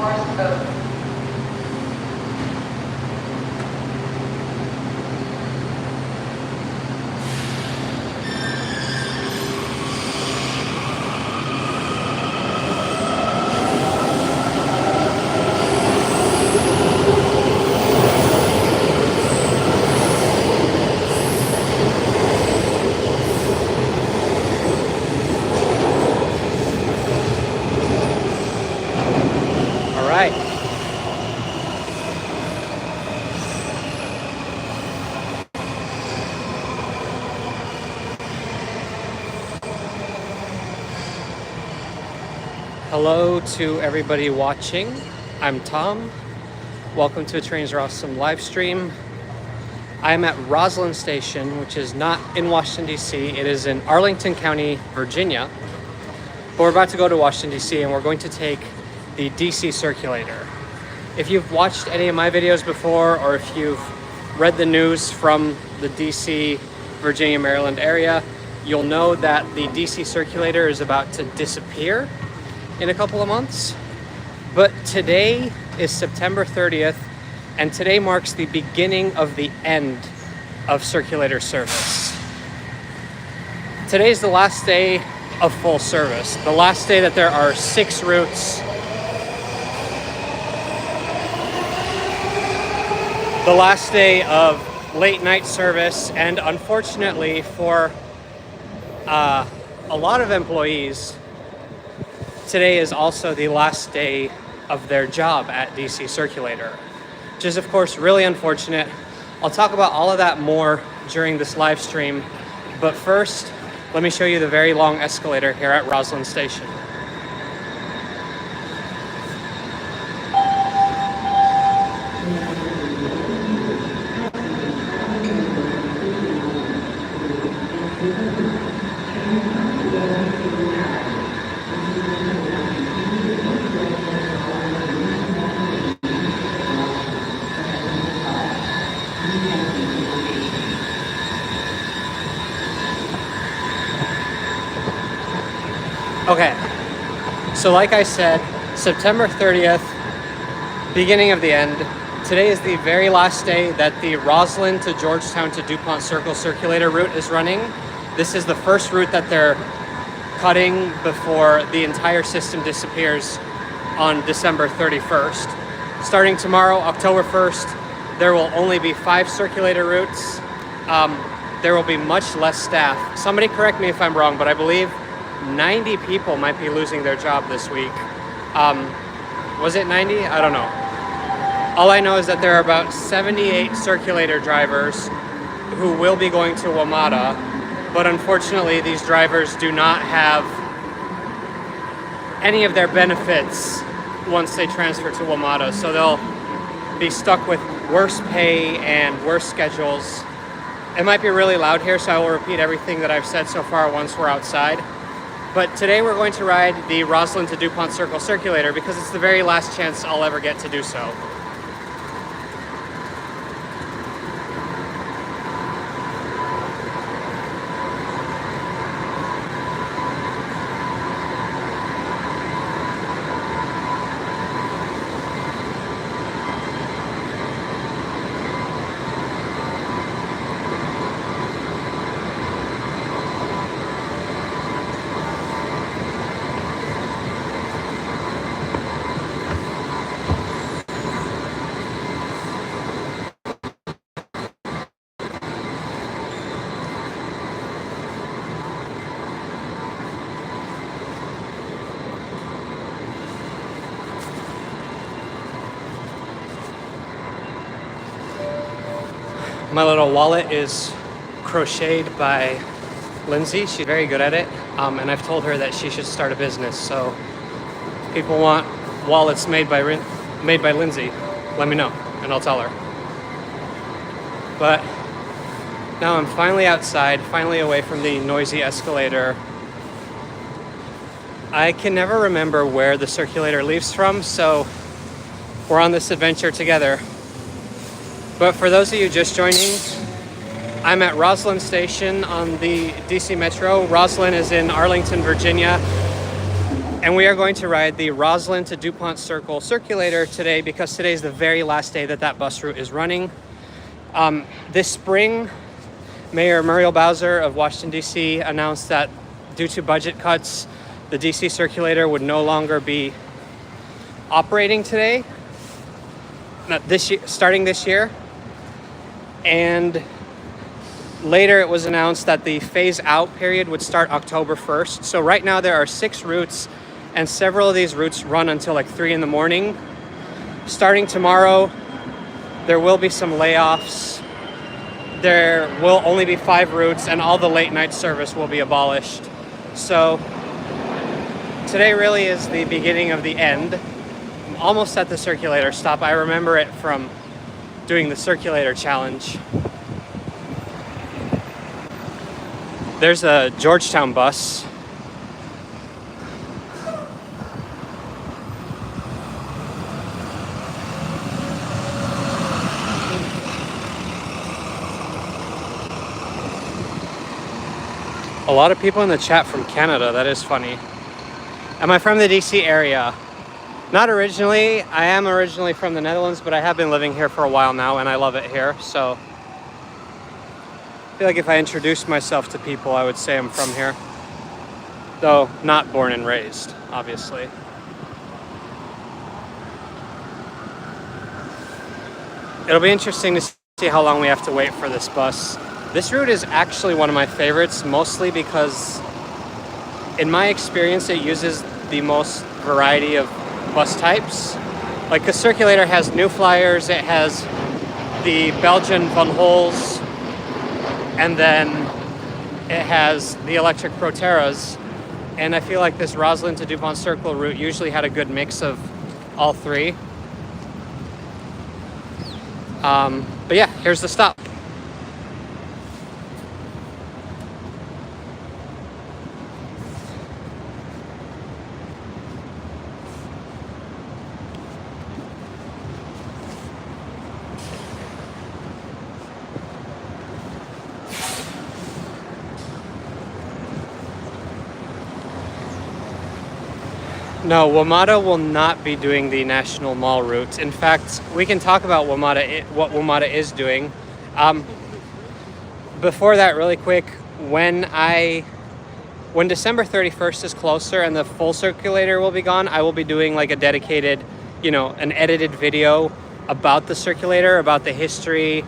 Morse code. Hello to everybody watching. I'm Tom. Welcome to a Trains are Awesome live stream. I'm at Rosslyn Station, which is not in Washington, D.C. It is in Arlington County, Virginia. But we're about to go to Washington, D.C. and we're going to take the D.C. Circulator. If you've watched any of my videos before, or if you've read the news from the D.C., Virginia, Maryland area, you'll know that the D.C. Circulator is about to disappear in a couple of months. But today is September 30th, and today marks the beginning of the end of Circulator service. Today is the last day of full service, the last day that there are 6 routes, the last day of late night service, and unfortunately for a lot of employees, today is also the last day of their job at DC Circulator, which is of course really unfortunate. I'll talk about all of that more during this live stream, but first, let me show you the very long escalator here at Rosslyn Station. Okay, so like I said, September 30th, beginning of the end. Today is the very last day that the Rosslyn to Georgetown to DuPont Circle Circulator route is running. This is the first route that they're cutting before the entire system disappears on December 31st. Starting tomorrow, October 1st, there will only be 5 circulator routes. There will be much less staff. Somebody correct me if I'm wrong, but I believe 90 people might be losing their job this week. Was it 90? I don't know. All I know is that there are about 78 circulator drivers who will be going to WMATA, but unfortunately these drivers do not have any of their benefits once they transfer to WMATA, so they'll be stuck with worse pay and worse schedules. It might be really loud here, so I will repeat everything that I've said so far once we're outside. But today we're going to ride the Rosslyn to DuPont Circle Circulator because it's the very last chance I'll ever get to do so. My little wallet is crocheted by Lindsay. She's very good at it, and I've told her that she should start a business. So people want wallets made by Lindsay, let me know and I'll tell her. But now I'm finally outside, finally away from the noisy escalator. I can never remember where the circulator leaves from, so we're on this adventure together. But for those of you just joining, I'm at Rosslyn Station on the DC Metro. Rosslyn is in Arlington, Virginia. And we are going to ride the Rosslyn-to-Dupont Circle Circulator today because today is the very last day that that bus route is running. This spring, Mayor Muriel Bowser of Washington, D.C. announced that due to budget cuts, the D.C. Circulator would no longer be operating today, starting this year. And later it was announced that the phase-out period would start October 1st. So right now there are 6 routes, and several of these routes run until like 3 in the morning. Starting tomorrow, there will be some layoffs. There will only be 5 routes, and all the late night service will be abolished. So today really is the beginning of the end. I'm almost at the Circulator stop. I remember it from doing the Circulator challenge. There's a Georgetown bus. A lot of people in the chat from Canada. That is funny. Am I from the DC area? Not originally. I am originally from the Netherlands, but I have been living here for a while now, and I love it here. So I feel like if I introduced myself to people, I would say I'm from here. Though not born and raised, obviously. It'll be interesting to see how long we have to wait for this bus. This route is actually one of my favorites, mostly because in my experience, it uses the most variety of bus types. Like the Circulator has New Flyers, it has the Belgian Van Hols, and then it has the electric Proteras. And I feel like this Rosslyn-to-Dupont Circle route usually had a good mix of all 3. But yeah, here's the stop. No, WMATA will not be doing the National Mall route. In fact, we can talk about what WMATA is doing. Before that, really quick, when December 31st is closer and the full Circulator will be gone, I will be doing like a dedicated, an edited video about the Circulator, about the history,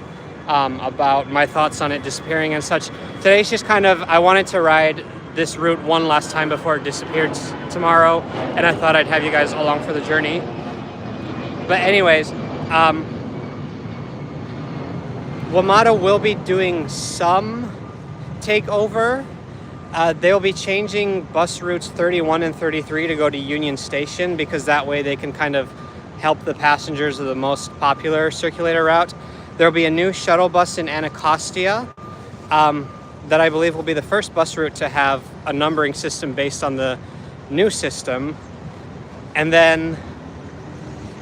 about my thoughts on it disappearing and such. Today's just I wanted to ride this route one last time before it disappeared tomorrow, and I thought I'd have you guys along for the journey. But anyways, WMATA will be doing some takeover. They'll be changing bus routes 31 and 33 to go to Union Station, because that way they can kind of help the passengers of the most popular Circulator route. There'll be a new shuttle bus in Anacostia, that I believe will be the first bus route to have a numbering system based on the new system. And then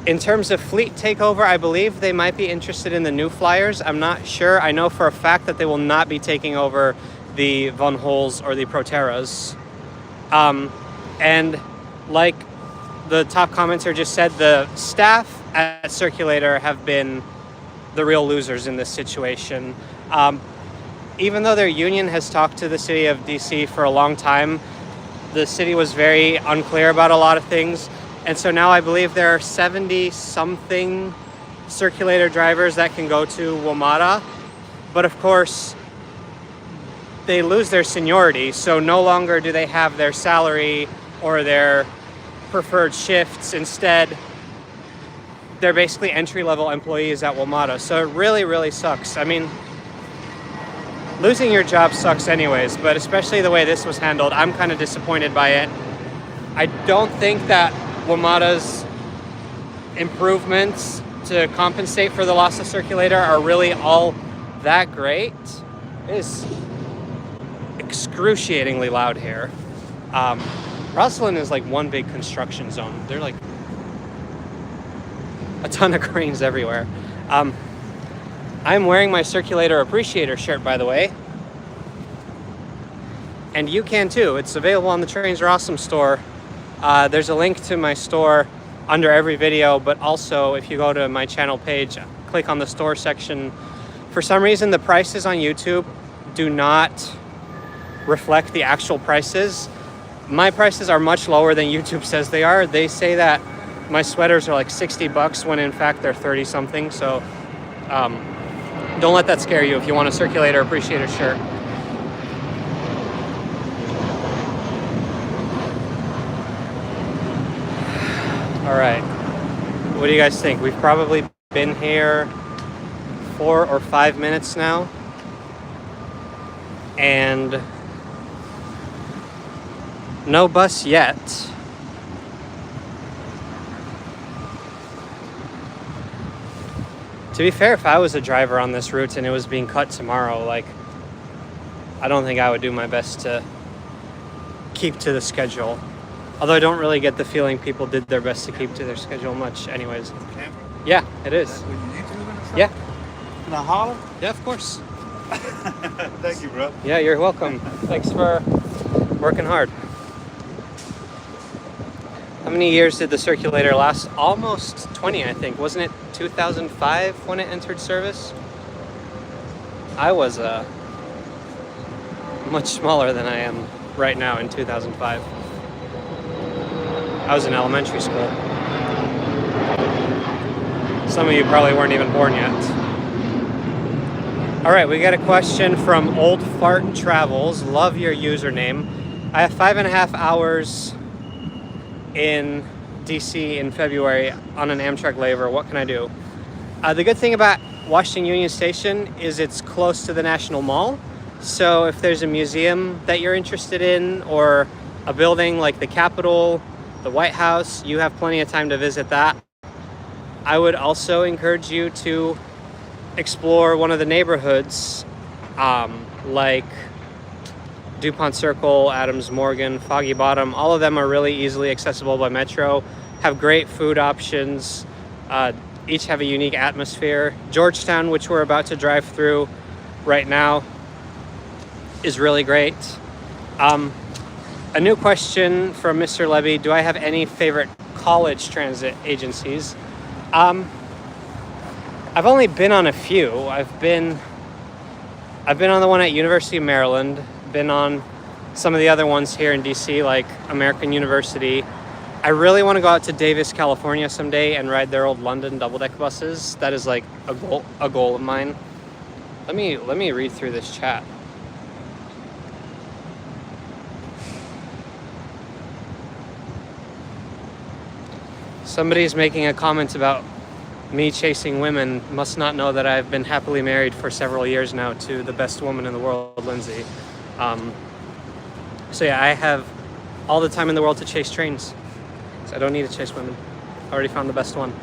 in terms of fleet takeover, I believe they might be interested in the New Flyers. I'm not sure. I know for a fact that they will not be taking over the Van Hols or the Proteras. And like the top commenter just said, the staff at Circulator have been the real losers in this situation. Even though their union has talked to the city of DC for a long time, the city was very unclear about a lot of things. And so now I believe there are 70-something Circulator drivers that can go to WMATA. But of course, they lose their seniority. So no longer do they have their salary or their preferred shifts. Instead, they're basically entry-level employees at WMATA. So it really, really sucks. I mean, losing your job sucks anyways, but especially the way this was handled, I'm kind of disappointed by it. I don't think that WMATA's improvements to compensate for the loss of Circulator are really all that great. It is excruciatingly loud here. Rosslyn is like one big construction zone. They're like a ton of cranes everywhere. I'm wearing my Circulator Appreciator shirt, by the way. And you can too. It's available on the Trains Are Awesome store. There's a link to my store under every video, but also if you go to my channel page, click on the store section. For some reason, the prices on YouTube do not reflect the actual prices. My prices are much lower than YouTube says they are. They say that my sweaters are like 60 bucks when in fact they're 30 something. So don't let that scare you if you want a Circulator Appreciator shirt. All right, what do you guys think? We've probably been here 4 or 5 minutes now, and no bus yet. To be fair, if I was a driver on this route and it was being cut tomorrow, like, I don't think I would do my best to keep to the schedule. Although I don't really get the feeling people did their best to keep to their schedule much anyways. Camper? Yeah, it is. That's what you YouTubing or something? Yeah. Can I holler? Yeah, of course. Thank you, bro. Yeah, you're welcome. Thanks for working hard. How many years did the Circulator last? Almost 20, I think. Wasn't it 2005 when it entered service? I was much smaller than I am right now in 2005. I was in elementary school. Some of you probably weren't even born yet. All right, we got a question from Old Fart Travels. Love your username. I have 5.5 hours in DC in February on an Amtrak layover. What can I do? The good thing about Washington Union Station is it's close to the National Mall. So if there's a museum that you're interested in or a building like the Capitol, the White House, you have plenty of time to visit that. I would also encourage you to explore one of the neighborhoods like DuPont Circle, Adams Morgan, Foggy Bottom. All of them are really easily accessible by Metro, have great food options, each have a unique atmosphere. Georgetown, which we're about to drive through right now, is really great. A new question from Mr. Levy. Do I have any favorite college transit agencies? I've only been on a few. I've been on the one at University of Maryland, been on some of the other ones here in DC, like American University. I really want to go out to Davis, California someday and ride their old London double-deck buses. That is like a goal of mine. Let me read through this chat. Somebody's making a comment about me chasing women. Must not know that I've been happily married for several years now to the best woman in the world, Lindsay. So yeah, I have all the time in the world to chase trains. So I don't need to chase women. I already found the best one.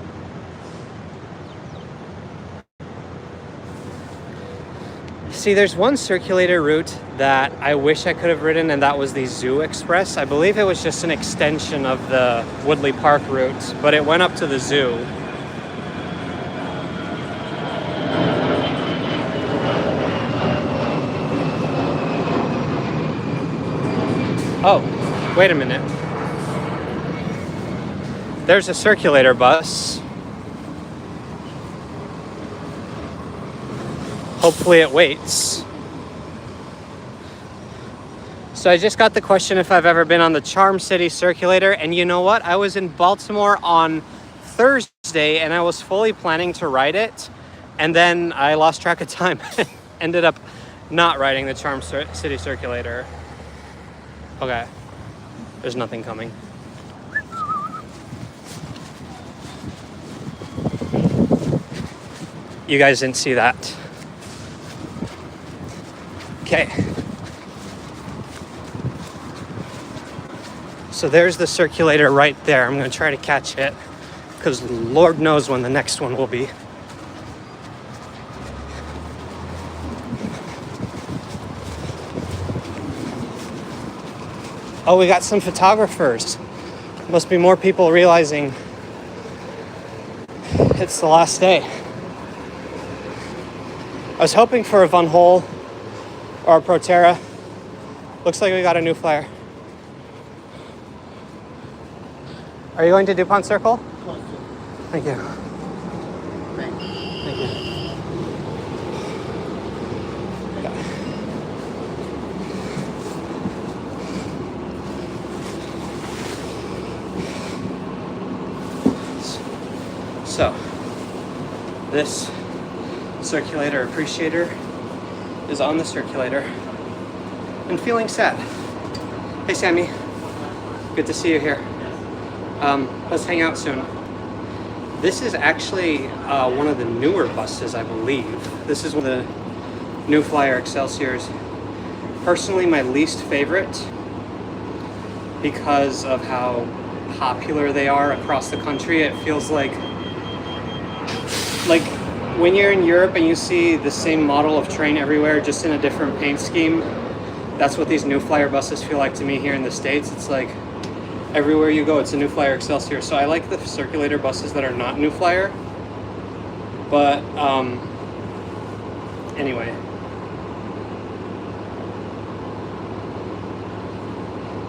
See, there's one Circulator route that I wish I could have ridden, and that was the Zoo Express. I believe it was just an extension of the Woodley Park route, but it went up to the zoo. Oh, wait a minute. There's a Circulator bus. Hopefully it waits. So I just got the question if I've ever been on the Charm City Circulator, and you know what? I was in Baltimore on Thursday and I was fully planning to ride it, and then I lost track of time. Ended up not riding the Charm City Circulator. Okay, there's nothing coming. You guys didn't see that. Okay. So there's the Circulator right there. I'm going to try to catch it because Lord knows when the next one will be. Oh, we got some photographers. Must be more people realizing it's the last day. I was hoping for a Van Hol or a Proterra. Looks like we got a new flyer. Are you going to DuPont Circle? Close to. Thank you. Thanks. Thank you. So, this Circulator Appreciator is on the Circulator and feeling sad. Hey Sammy, good to see you here. Let's hang out soon. This is actually one of the newer buses, I believe. This is one of the New Flyer Excelsiors. Personally, my least favorite because of how popular they are across the country. It feels like when you're in Europe and you see the same model of train everywhere, just in a different paint scheme. That's what these New Flyer buses feel like to me here in the States. It's like everywhere you go, it's a New Flyer Excelsior. So I like the Circulator buses that are not New Flyer. But anyway,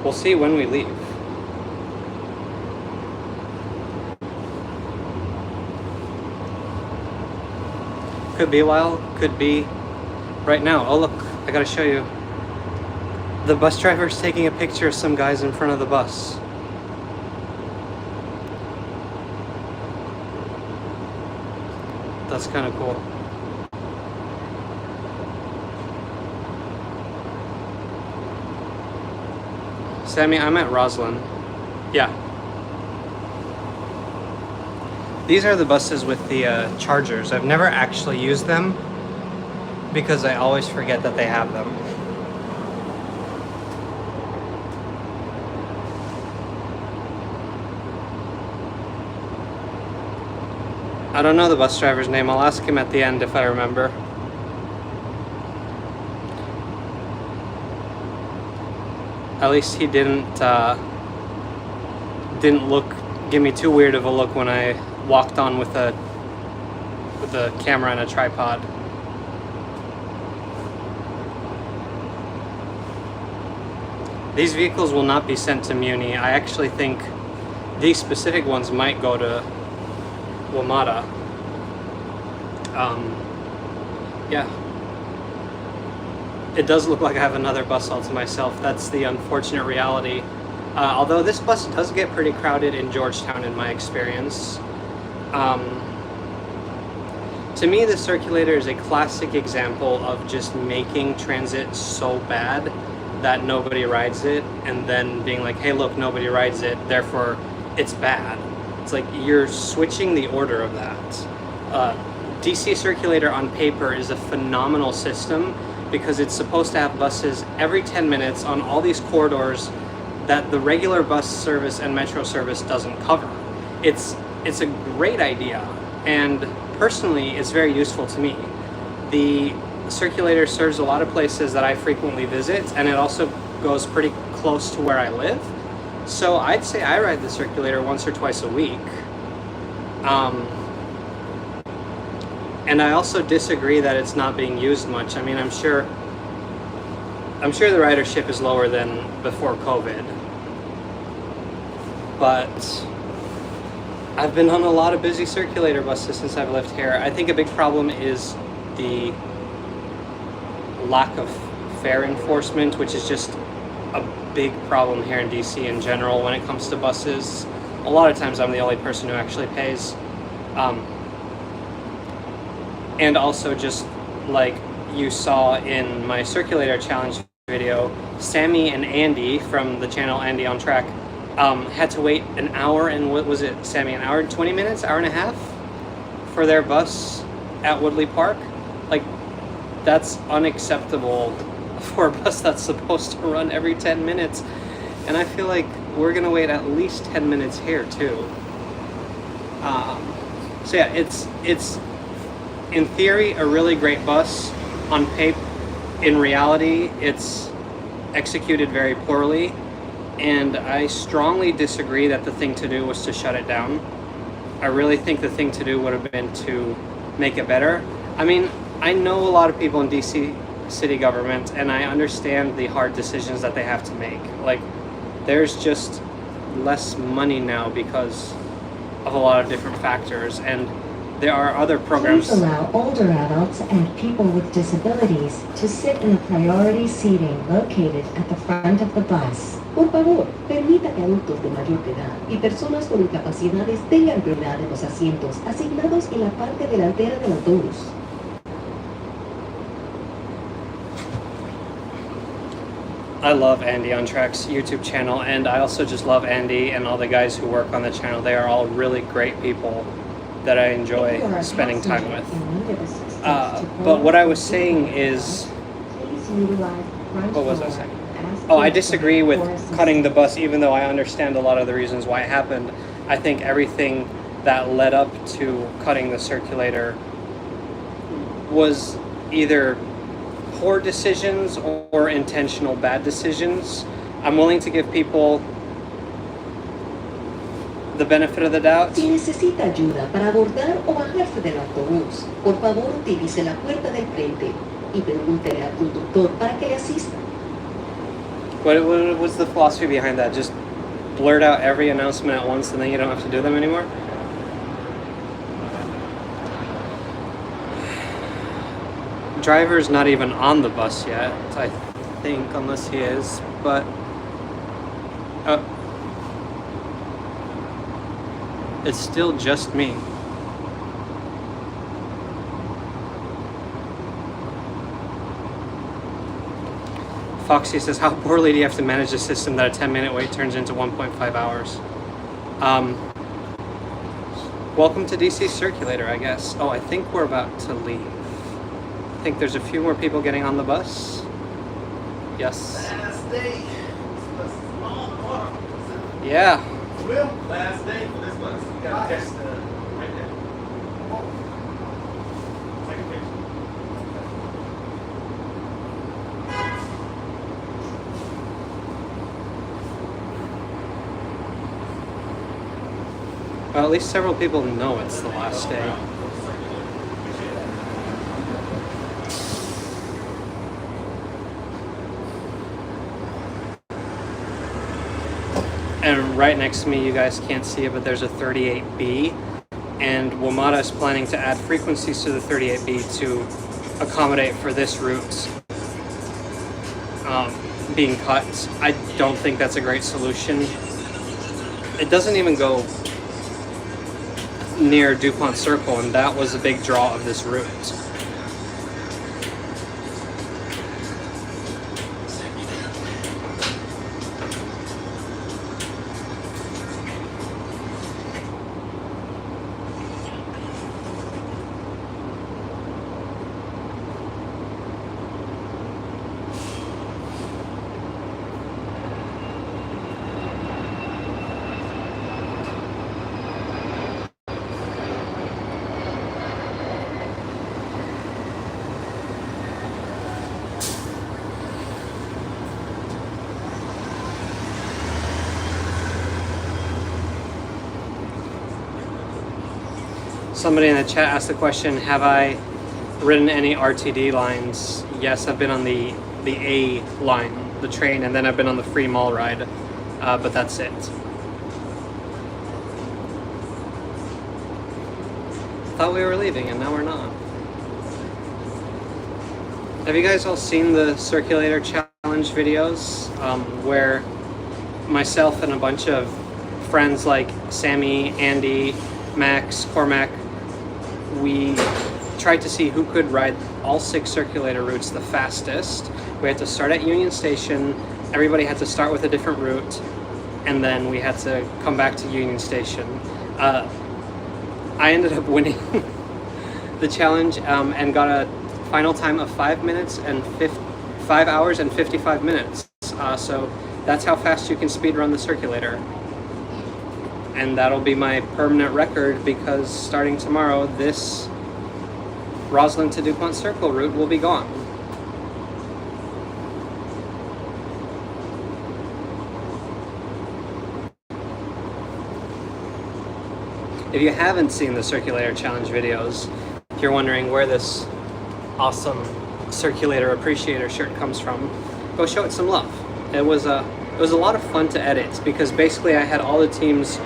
we'll see when we leave. Could be a while, could be right now. Oh look, I gotta show you. The bus driver's taking a picture of some guys in front of the bus. That's kind of cool. Sammy, I'm at Roslyn. Yeah. These are the buses with the chargers. I've never actually used them because I always forget that they have them. I don't know the bus driver's name. I'll ask him at the end if I remember. At least he didn't give me too weird of a look when I walked on with a camera and a tripod. These vehicles will not be sent to Muni. I actually think these specific ones might go to WMATA. Yeah. It does look like I have another bus all to myself. That's the unfortunate reality. Although this bus does get pretty crowded in Georgetown in my experience. To me, the Circulator is a classic example of just making transit so bad that nobody rides it, and then being like, hey look, nobody rides it, therefore it's bad. It's like you're switching the order of that. DC Circulator on paper is a phenomenal system because it's supposed to have buses every 10 minutes on all these corridors that the regular bus service and metro service doesn't cover. It's a great idea, and personally it's very useful to me. The Circulator serves a lot of places that I frequently visit, and it also goes pretty close to where I live. So I'd say I ride the Circulator once or twice a week. And I also disagree that it's not being used much. I mean, I'm sure the ridership is lower than before COVID. But I've been on a lot of busy Circulator buses since I've lived here. I think a big problem is the lack of fare enforcement, which is just a big problem here in DC in general when it comes to buses. A lot of times I'm the only person who actually pays. And also, just like you saw in my Circulator challenge video, Sammy and Andy from the channel Andy on Track had to wait an hour and what was it, Sammy, an hour and 20 minutes, hour and a half for their bus at Woodley Park. Like, that's unacceptable for a bus that's supposed to run every 10 minutes. And I feel like we're gonna wait at least 10 minutes here too. So yeah, it's in theory a really great bus. On paper, in reality, it's executed very poorly, and I strongly disagree that the thing to do was to shut it down. I really think the thing to do would have been to make it better. I mean, I know a lot of people in DC city government, and I understand the hard decisions that they have to make. Like, there's just less money now because of a lot of different factors, and there are other programs. Please allow older adults and people with disabilities to sit in the priority seating located at the front of the bus. Por favor, permita que adultos de mayor edad y personas con incapacidades tengan prioridad en los asientos asignados en la parte delantera del autobús. I love Andy on Track's YouTube channel, and I also just love Andy and all the guys who work on the channel. They are all really great people that I enjoy spending time with. But what I was saying is, what was I saying? Oh, I disagree with cutting the bus, even though I understand a lot of the reasons why it happened. I think everything that led up to cutting the circulator was either poor decisions or intentional bad decisions. I'm willing to give people the benefit of the doubt. Si necesita ayuda para abordar o bajarse del autobús, por favor utilice la puerta del frente y pregúntele al conductor para que le asista. What was the philosophy behind that? Just blurt out every announcement at once and then you don't have to do them anymore? Driver's not even on the bus yet, I think, unless he is, but it's still just me. Foxy says, how poorly do you have to manage a system that a 10-minute wait turns into 1.5 hours? Welcome to DC Circulator, I guess. Oh, I think we're about to leave. I think there's a few more people getting on the bus. Yes. Last day. This bus is long. Yeah. Will, last day for this bus. You got to test right there. Take a picture. Well, at least several people know it's the last day. And right next to me, you guys can't see it, but there's a 38B, and WMATA is planning to add frequencies to the 38B to accommodate for this route being cut. I don't think that's a great solution. It doesn't even go near DuPont Circle, and that was a big draw of this route. Somebody in the chat asked the question, have I ridden any RTD lines? Yes, I've been on the A line, the train, and then I've been on the free mall ride, but that's it. Thought we were leaving and now we're not. Have you guys all seen the Circulator challenge videos where myself and a bunch of friends like Sammy, Andy, Max, Cormac, we tried to see who could ride all 6 circulator routes the fastest. We had to start at Union Station, everybody had to start with a different route, and then we had to come back to Union Station. I ended up winning the challenge and got a final time of 5 hours and 55 minutes. So that's how fast you can speed run the circulator. And that'll be my permanent record because starting tomorrow, this Rosslyn to DuPont Circle route will be gone. If you haven't seen the Circulator Challenge videos, if you're wondering where this awesome Circulator Appreciator shirt comes from, go show it some love. It was It was a lot of fun to edit because basically I had all the teams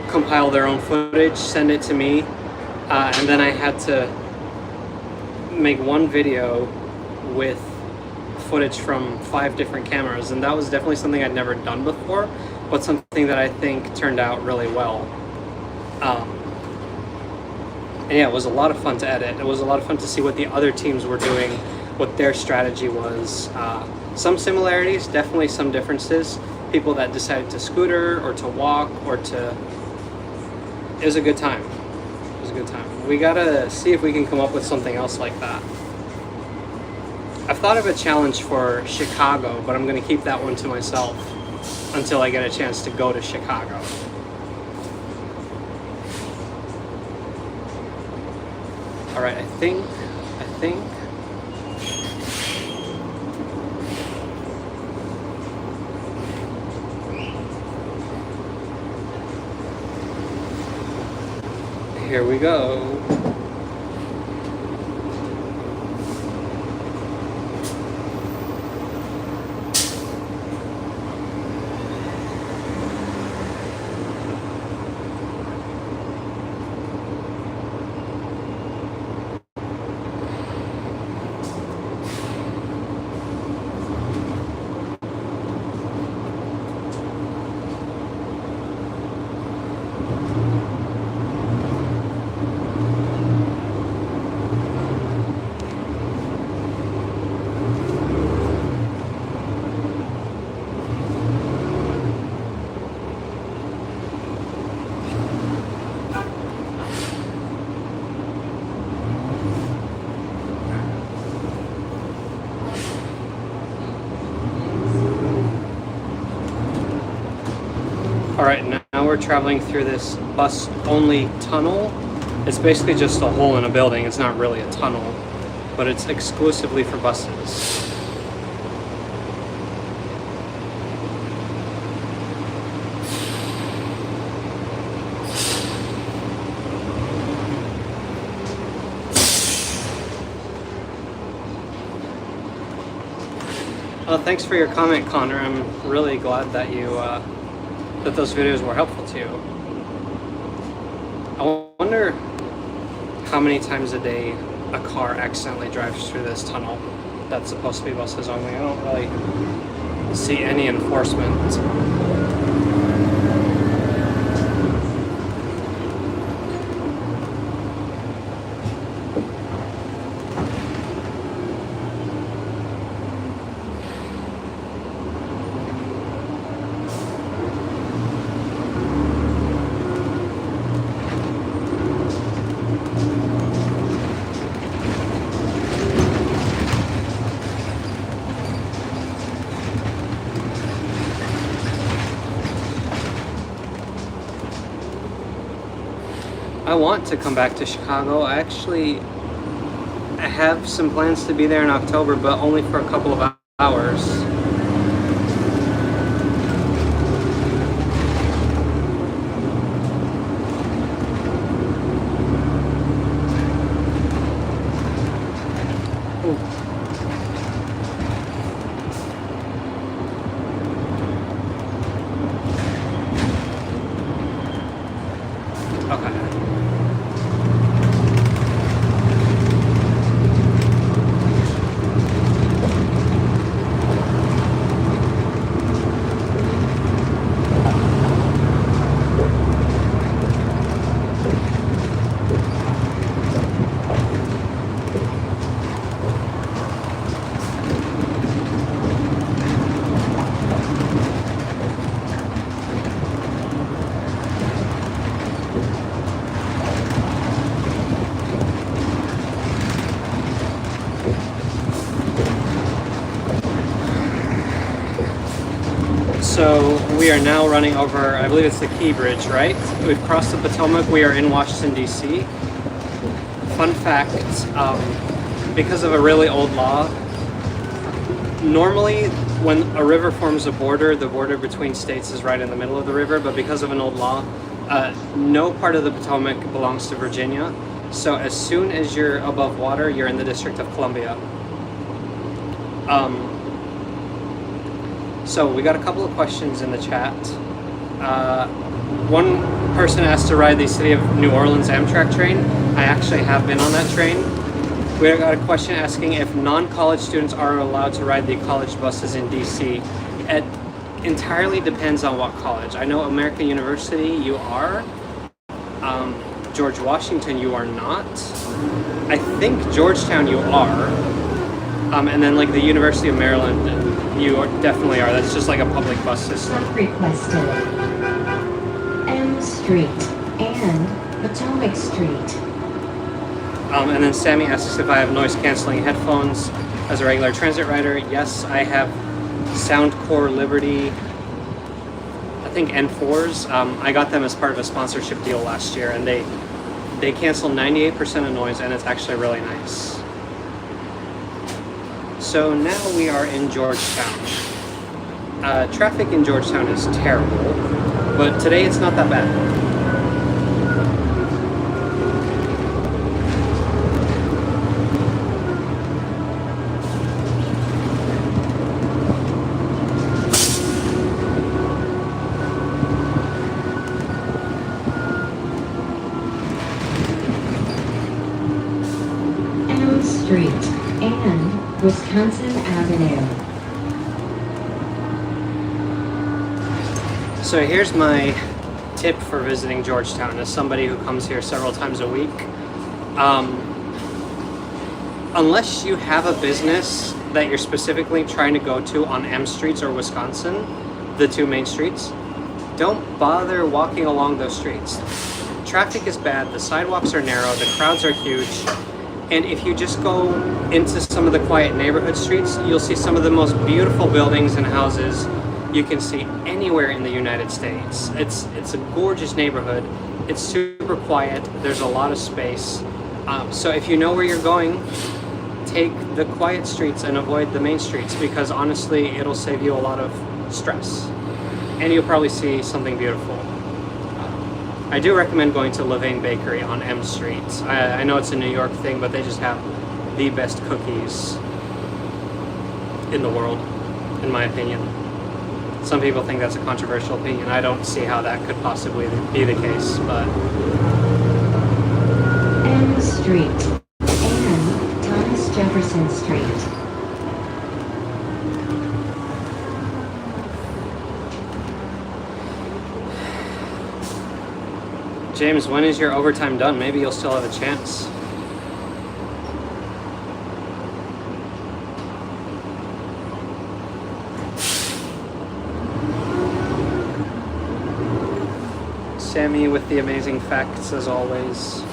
compile their own footage, send it to me, and then I had to make one video with footage from 5 different cameras, and that was definitely something I'd never done before, but something that I think turned out really well. And yeah, it was a lot of fun to edit. It was a lot of fun to see what the other teams were doing, what their strategy was. Some similarities, definitely some differences. People that decided to scooter or to walk or to... It was a good time. It was a good time. We gotta see if we can come up with something else like that. I've thought of a challenge for Chicago, but I'm gonna keep that one to myself until I get a chance to go to Chicago. All right, I think. Here we go. Alright, now we're traveling through this bus-only tunnel. It's basically just a hole in a building. It's not really a tunnel, but it's exclusively for buses. Thanks for your comment, Connor. I'm really glad that you that those videos were helpful to you. I wonder how many times a day a car accidentally drives through this tunnel that's supposed to be buses only. I don't really see any enforcement. I want to come back to Chicago. I have some plans to be there in October, but only for a couple of hours. So we are now running over, I believe it's the Key Bridge, right? We've crossed the Potomac. We are in Washington, D.C. Fun fact, because of a really old law, normally when a river forms a border, the border between states is right in the middle of the river, but because of an old law, no part of the Potomac belongs to Virginia. So as soon as you're above water, you're in the District of Columbia. So we got a couple of questions in the chat. One person asked to ride the City of New Orleans Amtrak train. I actually have been on that train. We got a question asking if non-college students are allowed to ride the college buses in DC. It entirely depends on what college. I know American University you are. George Washington you are not. I think Georgetown you are. And then like the University of Maryland you definitely are. That's just like a public bus system. Stop requested. M Street and Potomac Street. And then Sammy asks if I have noise canceling headphones as a regular transit rider. Yes, I have Soundcore Liberty, I think N4s. I got them as part of a sponsorship deal last year, and they cancel 98% of noise, and it's actually really nice. So now we are in Georgetown. Traffic in Georgetown is terrible, but today it's not that bad. M Street and Wisconsin Avenue. So here's my tip for visiting Georgetown as somebody who comes here several times a week. Unless you have a business that you're specifically trying to go to on M Streets or Wisconsin, the two main streets, don't bother walking along those streets. Traffic is bad, the sidewalks are narrow, the crowds are huge, and if you just go into some of the quiet neighborhood streets, you'll see some of the most beautiful buildings and houses you can see anywhere in the United States. It's a gorgeous neighborhood. It's super quiet. There's a lot of space. So if you know where you're going, take the quiet streets and avoid the main streets, because honestly, it'll save you a lot of stress. And you'll probably see something beautiful. I do recommend going to Levain Bakery on M Street. I know it's a New York thing, but they just have the best cookies in the world, in my opinion. Some people think that's a controversial opinion. I don't see how that could possibly be the case, but... M Street and Thomas Jefferson Street. James, when is your overtime done? Maybe you'll still have a chance. Sammy with the amazing facts as always.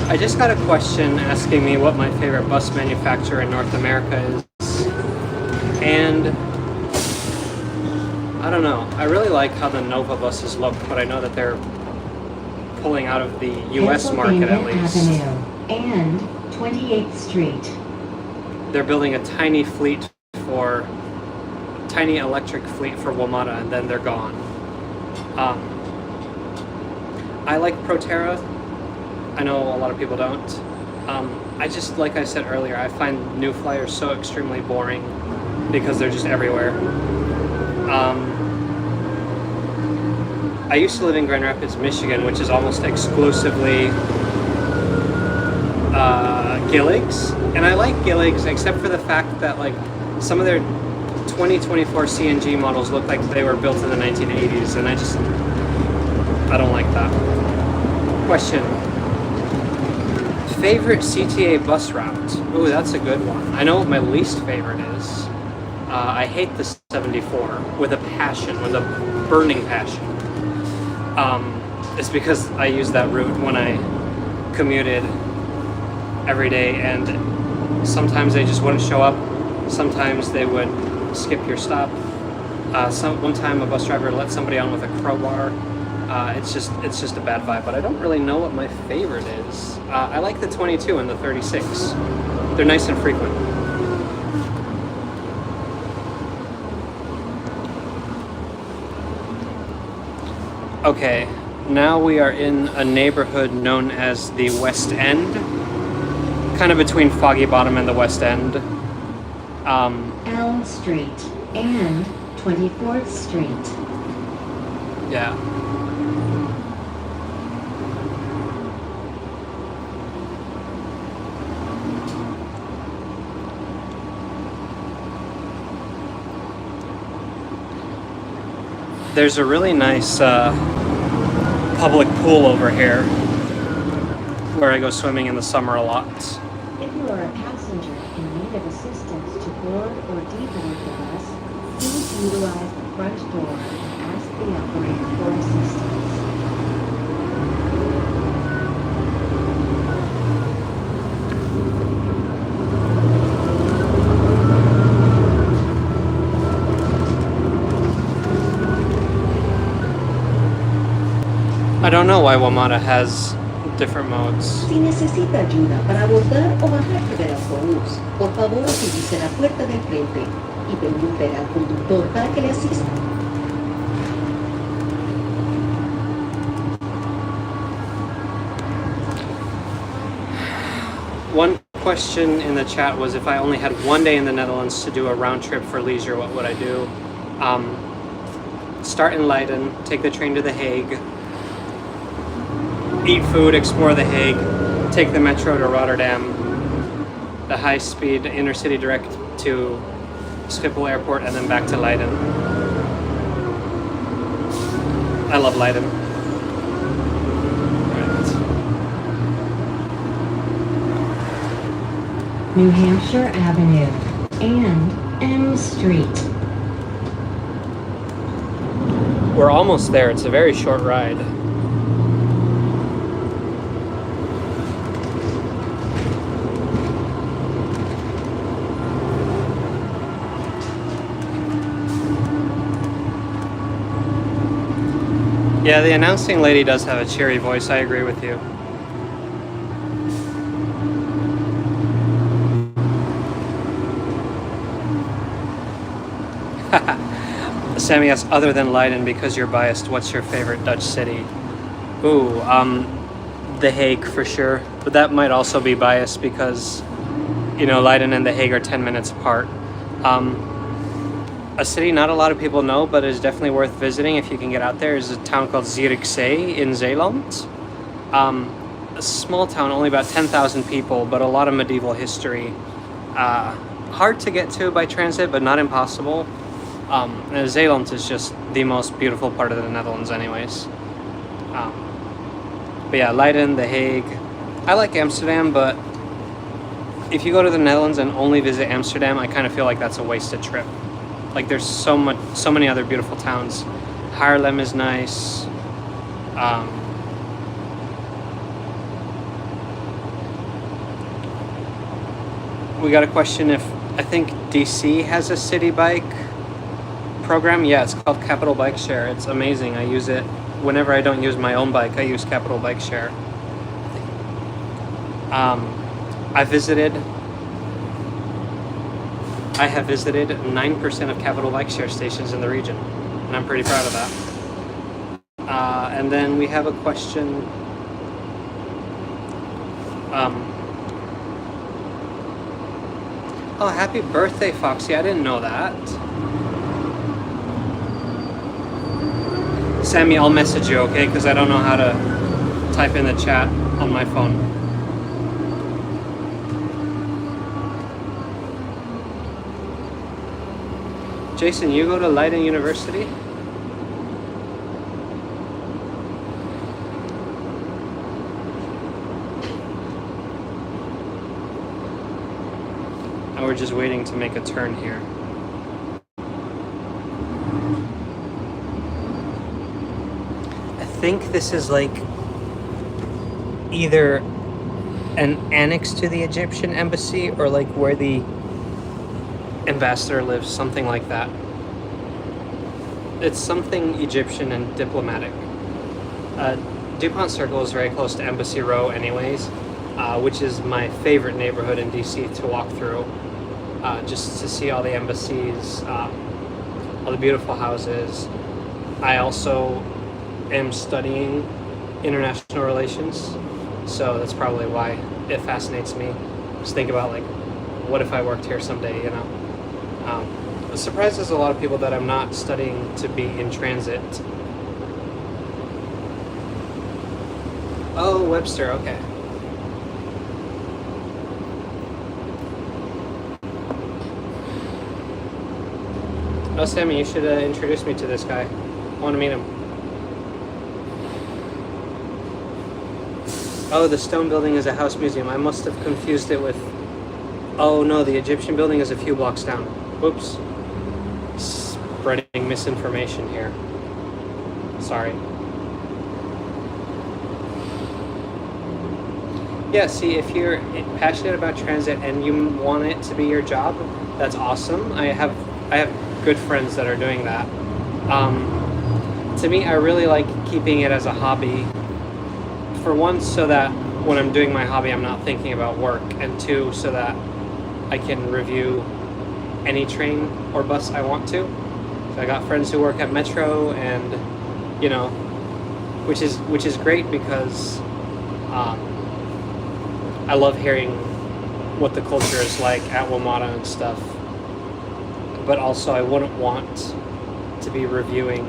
I just got a question asking me what my favorite bus manufacturer in North America is, and I don't know. I really like how the Nova buses look, but I know that they're pulling out of the US market at least. Avenue and 28th Street. They're building a tiny electric fleet for WMATA, and then they're gone. I like Proterra. I know a lot of people don't. I just, like I said earlier, I find New Flyers so extremely boring because they're just everywhere. I used to live in Grand Rapids, Michigan, which is almost exclusively Gilligs, and I like Gilligs except for the fact that like some of their 2024 CNG models look like they were built in the 1980s, and I don't like that. Question. Favorite CTA bus route? Ooh, that's a good one. I know what my least favorite is. I hate the 74 with a passion, with a burning passion. It's because I used that route when I commuted every day, and sometimes they just wouldn't show up. Sometimes they would skip your stop. One time a bus driver let somebody on with a crowbar. It's just a bad vibe, but I don't really know what my favorite is. I like the 22 and the 36. They're nice and frequent. Okay, now we are in a neighborhood known as the West End, kind of between Foggy Bottom and the West End. Elm Street and 24th Street. Yeah. There's a really nice public pool over here where I go swimming in the summer a lot. If you are a passenger in need of assistance to board or deboard the bus, please utilize the front door and ask the operator for assistance. I don't know why WMATA has different modes. Si necesita ayuda para abordar o bajarse del autobús, por favor utilice la puerta del frente y pregúntele al conductor para que le asista. One question in the chat was if I only had one day in the Netherlands to do a round trip for leisure, what would I do? Start in Leiden, take the train to The Hague, eat food, explore The Hague, take the metro to Rotterdam, the high-speed intercity direct to Schiphol Airport, and then back to Leiden. I love Leiden. New Hampshire Avenue and M Street. We're almost there. It's a very short ride. Yeah, the announcing lady does have a cheery voice. I agree with you. Sammy asks, other than Leiden, because you're biased, what's your favorite Dutch city? Ooh, The Hague for sure. But that might also be biased because, you know, Leiden and The Hague are 10 minutes apart. A city not a lot of people know, but is definitely worth visiting if you can get out there, is a town called Zierikzee in Zeeland. A small town, only about 10,000 people, but a lot of medieval history. Hard to get to by transit, but not impossible. And Zeeland is just the most beautiful part of the Netherlands anyways. But yeah, Leiden, The Hague. I like Amsterdam, but if you go to the Netherlands and only visit Amsterdam, I kind of feel like that's a wasted trip. Like there's so many other beautiful towns. Haarlem is nice. We got a question if I think DC has a city bike program. Yeah, it's called Capital Bike Share. It's amazing. I use it whenever I don't use my own bike. I use Capital Bike Share. I have visited 9% of Capital Bike Share stations in the region, and I'm pretty proud of that. And then we have a question. Oh, happy birthday, Foxy. I didn't know that. Sammy, I'll message you, okay? Because I don't know how to type in the chat on my phone. Jason, you go to Leiden University? And we're just waiting to make a turn here. I think this is like either an annex to the Egyptian embassy or like where the ambassador lives, something like that. It's something Egyptian and diplomatic. DuPont Circle is very close to Embassy Row anyways, which is my favorite neighborhood in DC to walk through, just to see all the embassies, all the beautiful houses. I also am studying international relations, so that's probably why it fascinates me. Just think about like, what if I worked here someday, you know? It surprises a lot of people that I'm not studying to be in transit. Oh, Webster, okay. Oh, Sammy, you should introduce me to this guy. I want to meet him. Oh, the stone building is a house museum. I must have confused it with... Oh, no, the Egyptian building is a few blocks down. Whoops. Spreading misinformation here. Sorry. Yeah, see, if you're passionate about transit and you want it to be your job, that's awesome. I have good friends that are doing that. To me, I really like keeping it as a hobby. For one, so that when I'm doing my hobby, I'm not thinking about work, and two, so that I can review any train or bus I want to. So I got friends who work at Metro, and you know, which is great because I love hearing what the culture is like at WMATA and stuff. But also, I wouldn't want to be reviewing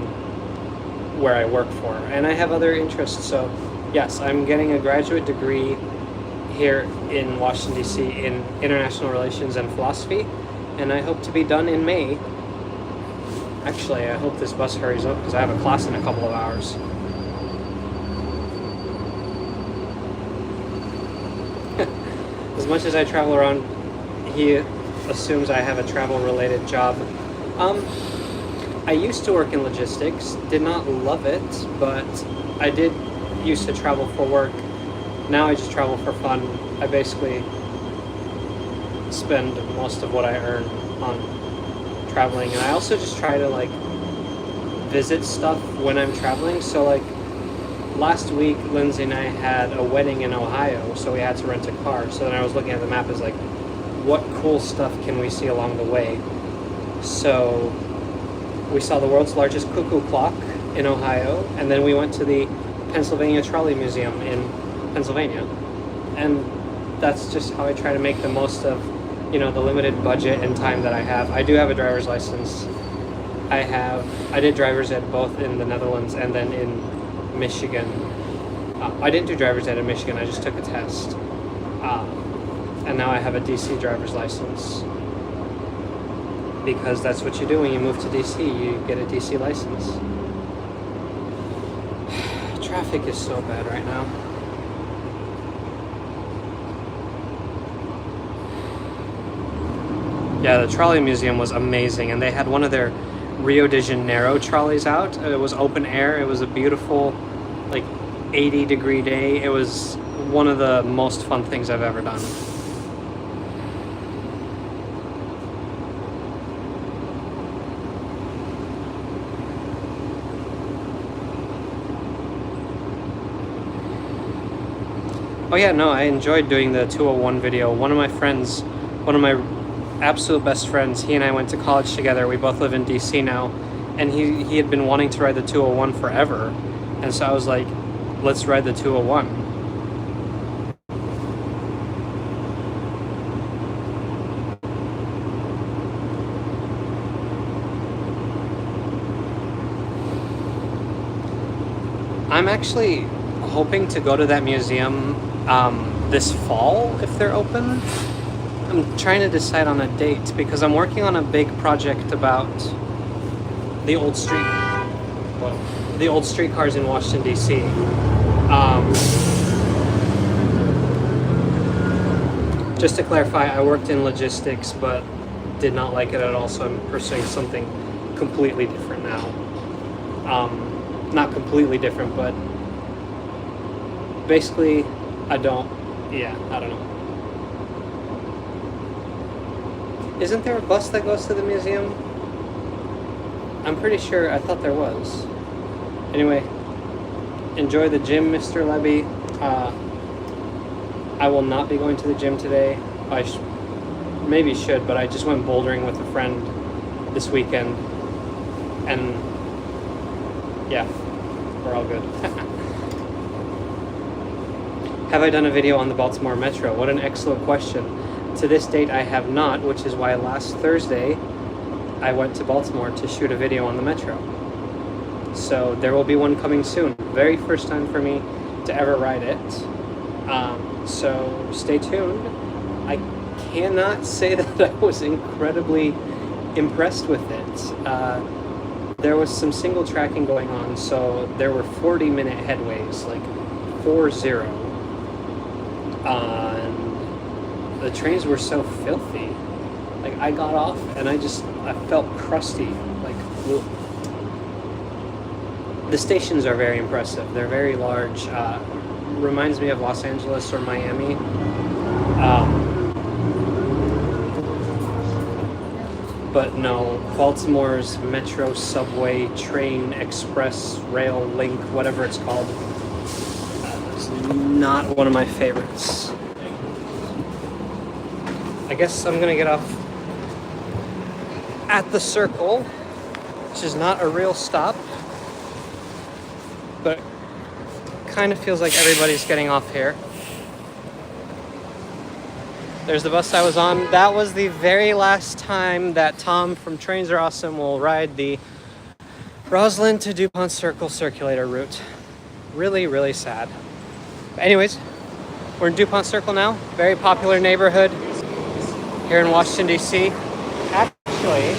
where I work for, and I have other interests. So yes, I'm getting a graduate degree here in Washington, D.C. in international relations and philosophy, and I hope to be done in May. Actually, I hope this bus hurries up because I have a class in a couple of hours. As much as I travel around, he assumes I have a travel-related job. I used to work in logistics, did not love it, but I did used to travel for work. Now I just travel for fun. I basically spend most of what I earn on traveling, and I also just try to like visit stuff when I'm traveling. So like last week, Lindsay and I had a wedding in Ohio, so we had to rent a car. So then I was looking at the map as like, what cool stuff can we see along the way? So we saw the world's largest cuckoo clock in Ohio, and then we went to the Pennsylvania Trolley Museum in Pennsylvania. And that's just how I try to make the most of, you know, the limited budget and time that I have. I do have a driver's license. I did driver's ed both in the Netherlands and then in Michigan. I didn't do driver's ed in Michigan, I just took a test. And now I have a DC driver's license. Because that's what you do when you move to DC, you get a DC license. Traffic is so bad right now. Yeah, the trolley museum was amazing, and they had one of their Rio de Janeiro trolleys out. It was open air. It was a beautiful, like, 80-degree day. It was one of the most fun things I've ever done. Oh yeah, no, I enjoyed doing the 201 video. One of my friends, one of my absolute best friends, he and I went to college together. We both live in DC now, and he had been wanting to ride the 201 forever. And so I was like, let's ride the 201. I'm actually hoping to go to that museum this fall if they're open. I'm trying to decide on a date because I'm working on a big project about the old streetcars in Washington D.C. Just to clarify, I worked in logistics but did not like it at all, so I'm pursuing something completely different now. Not completely different, but basically I don't know. Isn't there a bus that goes to the museum? I'm pretty sure, I thought there was. Anyway, enjoy the gym, Mr. Levy. I will not be going to the gym today. I maybe should, but I just went bouldering with a friend this weekend. And yeah, We're all good. Have I done a video on the Baltimore Metro? What an excellent question. To this date, I have not, which is why last Thursday, I went to Baltimore to shoot a video on the Metro. So there will be one coming soon. Very first time for me to ever ride it. So stay tuned. I cannot say that I was incredibly impressed with it. There was some single tracking going on, so there were 40-minute headways, like 40. And the trains were so filthy. Like, I got off and I felt crusty. Like, ugh. The stations are very impressive. They're very large. Reminds me of Los Angeles or Miami. But no, Baltimore's Metro, subway, train, express, rail, link, whatever it's called, is not one of my favorites. I guess I'm gonna get off at the Circle, which is not a real stop, but kind of feels like everybody's getting off here. There's the bus I was on. That was the very last time that Tom from Trains Are Awesome will ride the Rosslyn to DuPont Circle Circulator route. Really, really sad. But anyways, we're in DuPont Circle now. Very popular neighborhood here in Washington, D.C. Actually,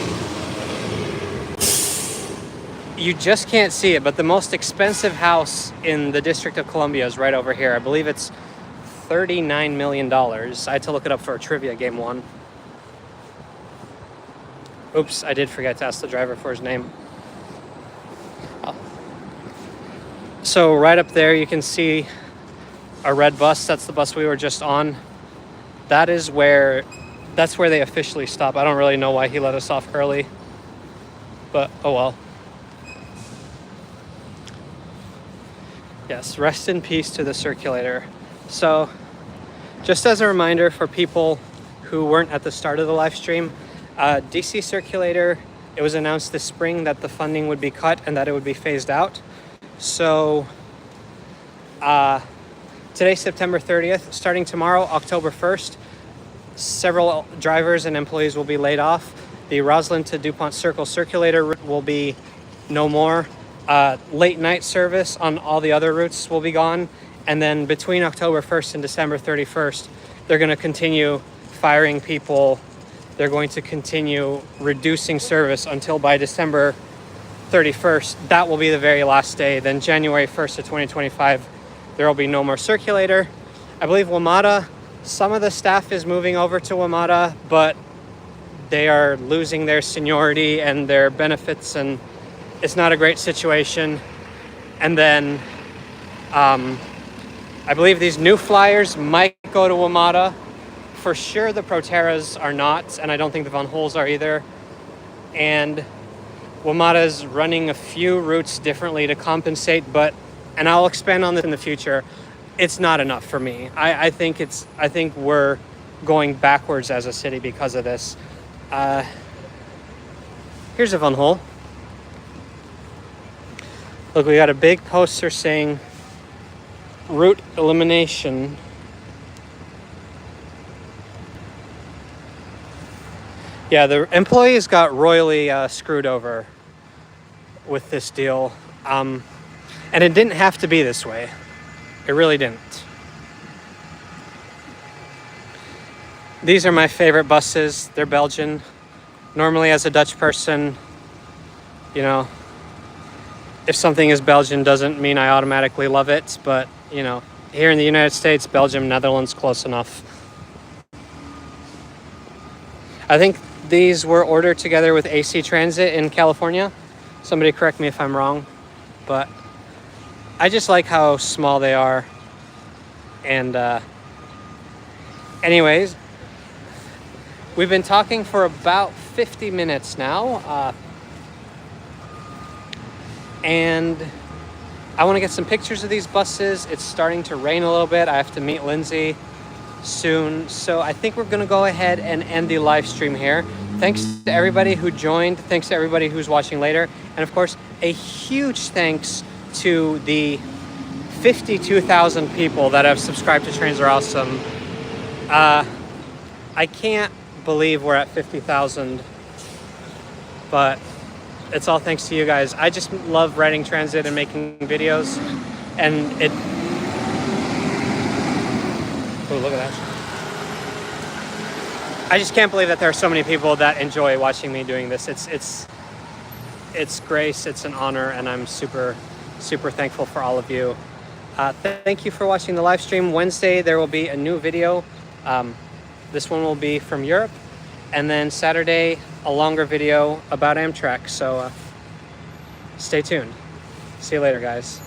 you just can't see it, but the most expensive house in the District of Columbia is right over here. I believe it's $39 million. I had to look it up for a trivia game one. Oops, I did forget to ask the driver for his name. Oh. So right up there, you can see a red bus. That's the bus we were just on. That's where they officially stop. I don't really know why he let us off early, but oh well. Yes, rest in peace to the Circulator. So, just as a reminder for people who weren't at the start of the live stream, DC Circulator, it was announced this spring that the funding would be cut and that it would be phased out. So, today's September 30th. Starting tomorrow, October 1st, several drivers and employees will be laid off. The Rosslyn to DuPont Circle Circulator route will be no more. Late night service on all the other routes will be gone. And then between October 1st and December 31st, they're going to continue firing people. They're going to continue reducing service until by December 31st. That will be the very last day. Then January 1st of 2025, there will be no more Circulator. I believe WMATA, some of the staff is moving over to WMATA, but they are losing their seniority and their benefits, and it's not a great situation. And then I believe these new flyers might go to WMATA. For sure the Proteras are not, and I don't think the Von Holes are either. And WMATA is running a few routes differently to compensate, and I'll expand on this in the future, it's not enough for me. I think we're going backwards as a city because of this. Here's a Von Hole. Look, we got a big poster saying route elimination. Yeah, the employees got royally screwed over with this deal. And it didn't have to be this way. It really didn't. These are my favorite buses. They're Belgian. Normally, as a Dutch person, you know, if something is Belgian doesn't mean I automatically love it. But, you know, here in the United States, Belgium, Netherlands, close enough. I think these were ordered together with AC Transit in California. Somebody correct me if I'm wrong. But I just like how small they are. And anyways, we've been talking for about 50 minutes now. And I want to get some pictures of these buses. It's starting to rain a little bit. I have to meet Lindsay soon. So I think we're going to go ahead and end the live stream here. Thanks to everybody who joined. Thanks to everybody who's watching later. And of course, a huge thanks to the 52,000 people that have subscribed to Trains Are Awesome. I can't believe we're at 50,000, but it's all thanks to you guys. I just love riding transit and making videos, and it... Oh, look at that. I just can't believe that there are so many people that enjoy watching me doing this. It's grace, it's an honor, and I'm super thankful for all of you. Thank you for watching the live stream. Wednesday there will be a new video. This one will be from Europe, and then Saturday a longer video about Amtrak. So stay tuned. See you later, guys.